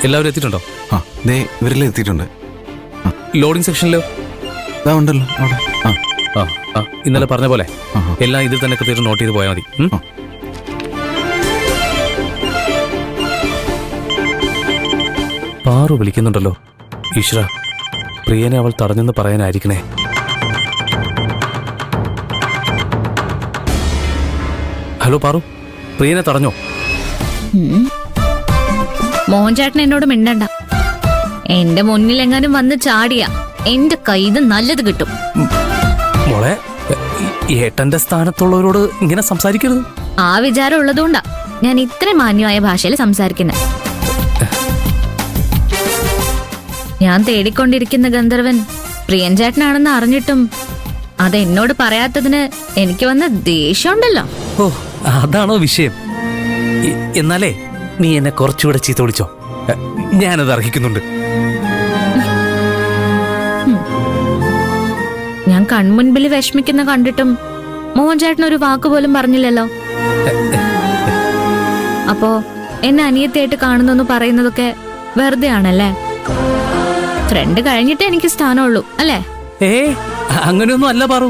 എല്ലാവരും എത്തിയിട്ടുണ്ടോ? ആ ദേ ഇവരെല്ലാം എത്തിയിട്ടുണ്ട്. ലോഡിംഗ് സെക്ഷനിലോ? ഉണ്ടല്ലോ അവിടെ. ഇന്നലെ പറഞ്ഞ പോലെ എല്ലാം ഇതിൽ തന്നെ കൃത്യമായിട്ട് നോട്ട് ചെയ്ത് പോയാൽ മതി. പാറു വിളിക്കുന്നുണ്ടല്ലോ. ഈശ്വര, പ്രിയനെ അവൾ തടഞ്ഞെന്ന് പറയാനായിരിക്കണേ. ഹലോ പാറു, പ്രിയനെ തടഞ്ഞോ? മോഹൻചേട്ടൻ എന്നോട് മിണ്ടണ്ട. എന്റെ മുന്നിൽ എങ്ങാനും വന്ന് ചാടിയ എന്റെ കയ്യിൽ നല്ലത് കിട്ടും. മോളെ, ഏട്ടന്റെ സ്ഥാനത്തുള്ളവരോട് ഇങ്ങനെ സംസാരിക്കരുത്. ആ വിചാരം ഉള്ളതുകൊണ്ടാ ഞാൻ ഇത്ര മാന്യമായ ഭാഷയിൽ സംസാരിക്കുന്നത്. ഞാൻ തേടിക്കൊണ്ടിരിക്കുന്ന ഗന്ധർവൻ പ്രിയൻ ചേട്ടനാണെന്ന് അറിഞ്ഞിട്ടും അത് എന്നോട് പറയാത്തതിന് എനിക്ക് വന്ന ദേഷ്യമുണ്ടല്ലോ. ഓ, അതാണോ വിഷയം? എന്നാലേ നീ എന്നെ കുറച്ചുകൂടെ ചീത്ത വിളിച്ചോ, ഞാനത് അർഹിക്കുന്നുണ്ട്. ഞാൻ കൺമുൻപിൽ വിഷമിക്കുന്ന കണ്ടിട്ടും മോഹൻചേട്ടൻ ഒരു വാക്ക് പോലും പറഞ്ഞില്ലല്ലോ. അപ്പോ എന്നെ അനിയത്തിയായിട്ട് കാണുന്നു പറയുന്നതൊക്കെ വെറുതെ ആണല്ലേ? ഫ്രണ്ട് കഴിഞ്ഞിട്ടേ എനിക്ക് സ്ഥാനമുള്ളൂ അല്ലേ? അങ്ങനെയൊന്നും അല്ല പാറു.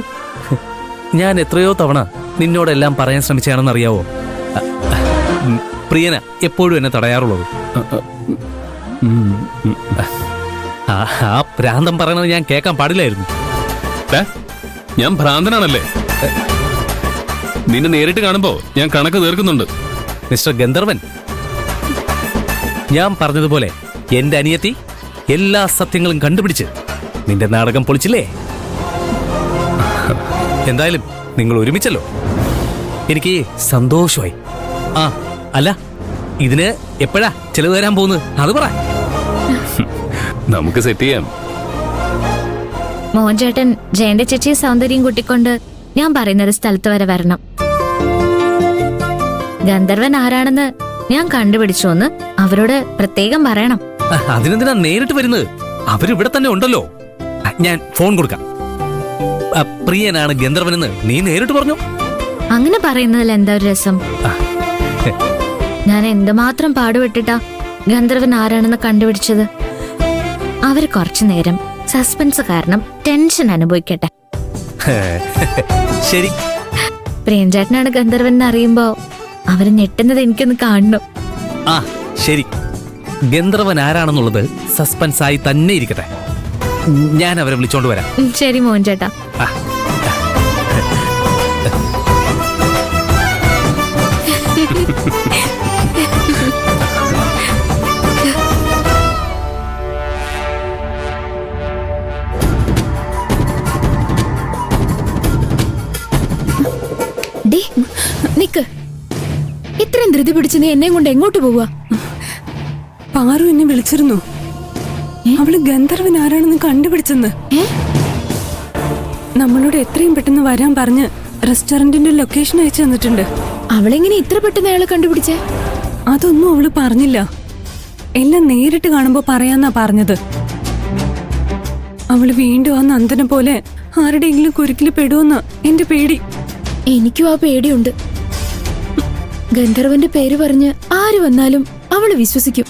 ഞാൻ എത്രയോ തവണ നിന്നോടെല്ലാം പറയാൻ ശ്രമിച്ചാണെന്ന് അറിയാവോ? പ്രിയന എപ്പോഴും എന്നെ തടയാറുള്ളത്. ആ ഭ്രാന്തം പറയണത് ഞാൻ കേൾക്കാൻ പാടില്ലായിരുന്നു. ഞാൻ ഭ്രാന്തനാണല്ലേ? നിന്നെ നേരിട്ട് കാണുമ്പോ ഞാൻ കണക്ക് തീർക്കുന്നുണ്ട്. മിസ്റ്റർ ഗന്ധർവൻ, ഞാൻ പറഞ്ഞതുപോലെ എന്റെ അനിയത്തി എല്ലാ സത്യങ്ങളും കണ്ടുപിടിച്ച് നിന്റെ നാടകം പൊളിച്ചില്ലേ? എന്തായാലും നിങ്ങൾ ഒരുമിച്ചല്ലോ, എനിക്ക് സന്തോഷമായി. അല്ല, ഇതിന് എപ്പോഴാ ചെലവ് തരാൻ പോകുന്നത് അത് പറ. നമുക്ക് സെറ്റ് ചെയ്യാം. മോഹൻചേട്ടൻ ജയന്റെ ചേച്ചിയെ സൗന്ദര്യം കൂട്ടിക്കൊണ്ട് ഞാൻ പറയുന്നൊരു സ്ഥലത്ത് വരെ വരണം. ഗന്ധർവൻ ആരാണെന്ന് ഞാൻ കണ്ടുപിടിച്ചു എന്ന് അവരോട് പ്രത്യേകം പറയണം. അതിനെന്തിനാ നേരിട്ട് വരുന്നത്? അവരിവിടെ തന്നെ ഉണ്ടല്ലോ. ഞാൻ ഫോൺ കൊടുക്കാം. പ്രിയനാണ് ഗന്ധർവനെന്ന് നീ നേരിട്ട് പറഞ്ഞു. അങ്ങനെ പറയുന്നതിൽ എന്താ ഒരു രസം? ഞാൻ എന്തുമാത്രം പാടുപെട്ടിട്ടാ ഗന്ധർവൻ ആരാണെന്ന് കണ്ടുപിടിച്ചത്. അവര് കുറച്ചു നേരം സസ്പെൻസ് കാരണം ടെൻഷൻ അനുഭവിക്കട്ടെ. ശരി. പ്രിയൻചേട്ടനാണ് ഗന്ധർവൻ അറിയുമ്പോ അവര് ഞെട്ടുന്നത് എനിക്കൊന്ന് കാണണം. ശരി, ഗന്ധർവൻ ആരാണെന്നുള്ളത് സസ്പെൻസ് ആയി തന്നെ ഇരിക്കട്ടെ. ഞാൻ അവരെ വിളിച്ചോണ്ട് വരാം. ശരി മോഹൻചേട്ടാ. നിക്ക്, ഇത്രയും ധൃതി പിടിച്ച് നീ എന്നെ കൊണ്ട് എങ്ങോട്ട് പോവാ? പാറു എന്നെ വിളിച്ചിരുന്നു. അവള് ഗന്ധർവൻ ആരാണെന്ന് കണ്ടുപിടിച്ചെന്ന്. നമ്മളോട് എത്രയും പെട്ടെന്ന് വരാൻ പറഞ്ഞ് റെസ്റ്റോറന്റിന്റെ ലൊക്കേഷൻ അയച്ചു തന്നിട്ടുണ്ട്. അവളെങ്ങനെ ഇത്ര പെട്ടെന്ന് അയാളെ കണ്ടുപിടിച്ചേ? അതൊന്നും അവള് പറഞ്ഞില്ല. എല്ലാം നേരിട്ട് കാണുമ്പോ പറയാന്നാ പറഞ്ഞത്. അവള് വീണ്ടും ആ നന്ദനെ പോലെ ആരുടെയെങ്കിലും കുരുക്കില് പെടുമെന്ന് എന്റെ പേടി. എനിക്കും ആ പേടിയുണ്ട്. ഗന്ധർവന്റെ പേര് പറഞ്ഞ് ആര് വന്നാലും അവള് വിശ്വസിക്കും.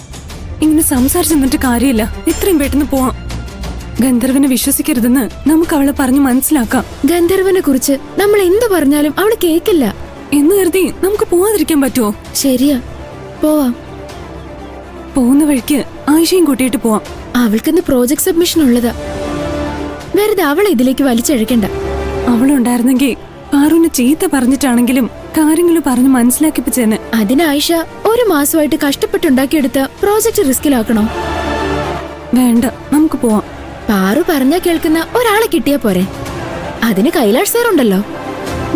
ഇങ്ങനെ സംസാരിച്ചു നിന്നിട്ട് കാര്യമില്ല. എത്രയും പെട്ടെന്ന് പോവാം. ഗന്ധർവനെ വിശ്വസിക്കരുതെന്ന് നമുക്ക് അവളെ പറഞ്ഞ് മനസ്സിലാക്കാം. ഗന്ധർവനെ കുറിച്ച് നമ്മൾ എന്ത് പറഞ്ഞാലും അവള് കേക്കില്ല എന്ന് കരുതി നമുക്ക് പോവാതിരിക്കാൻ പറ്റുമോ? ശരിയാ, പോവാം. പോകുന്ന വഴിക്ക് ആയിഷയും കൂട്ടിയിട്ട് പോവാം. അവൾക്കിന്ന് പ്രോജക്ട് സബ്മിഷൻ ഉള്ളതാ. വെറുതെ അവളെ ഇതിലേക്ക് വലിച്ചഴക്കണ്ട. അവളുണ്ടായിരുന്നെങ്കിൽ പാറുവിന് ചീത്ത പറഞ്ഞിട്ടാണെങ്കിലും കാര്യങ്ങൾ പറഞ്ഞ് മനസ്സിലാക്കിപ്പിച്ചേനെ. അതിന് ആയിഷ ഒരു മാസമായിട്ട് കഷ്ടപ്പെട്ടുണ്ടാക്കിയെടുത്ത പ്രോജക്ട് റിസ്കിലാക്കണോ? വേണ്ട, നമുക്ക് പോവാം. പാറു പറഞ്ഞാ കേൾക്കുന്ന ഒരാളെ കിട്ടിയാ പോരെ. അതിന് കൈലാഷ് സാർ ഉണ്ടല്ലോ.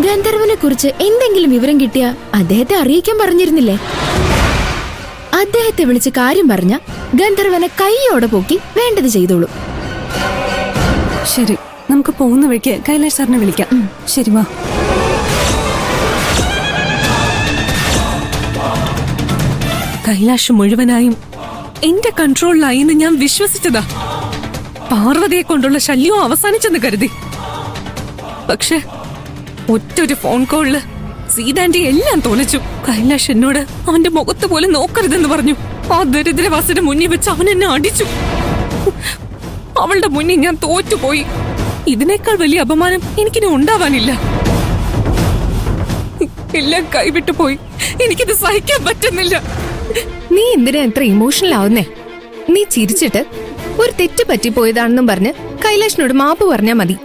ഗന്ധർവനെ കുറിച്ച് എന്തെങ്കിലും വിവരം കിട്ടിയാ അദ്ദേഹത്തെ അറിയിക്കാൻ പറഞ്ഞിരുന്നില്ലേ? അദ്ദേഹത്തെ വിളിച്ച് കാര്യം പറഞ്ഞ ഗന്ധർവനെ കൈയോടെ പോക്കി വേണ്ടത് ചെയ്തോളൂ. ശരി, നമുക്ക് പോകുന്ന വഴിക്ക് കൈലാഷ് സാറിനെ വിളിക്കാം. ശരി, വാ. കൈലാഷ് മുഴുവനായും എന്റെ കൺട്രോളിലായി എന്ന് ഞാൻ വിശ്വസിച്ചതാ. പാർവതിയെ കൊണ്ടുള്ള ശല്യവും അവസാനിച്ചെന്ന് കരുതി. പക്ഷെ ഒറ്റൊരു ഫോൺ കോളില് സീതാന്റി എല്ലാം തോന്നിച്ചു. കൈലാഷ് എന്നോട് അവന്റെ മുഖത്ത് പോലും നോക്കരുതെന്ന് പറഞ്ഞു. ആ ദരിദ്രവാസിന്റെ മുന്നിൽ വെച്ച് അവൻ എന്നെ അടിച്ചു. അവളുടെ മുന്നിൽ ഞാൻ തോറ്റുപോയി. ഇതിനേക്കാൾ വലിയ അപമാനം എനിക്കിനി ഉണ്ടാവാനില്ല. എല്ലാം കൈവിട്ടു പോയി. എനിക്കിത് സഹിക്കാൻ പറ്റുന്നില്ല. നീ എന്തിനാ എത്ര ഇമോഷണൽ ആവുന്നേ? നീ ചിരിച്ചിട്ട് ഒരു തെറ്റ് പറ്റിപ്പോയതാണെന്നും പറഞ്ഞ് കൈലാഷിനോട് മാപ്പ് പറഞ്ഞാ മതി.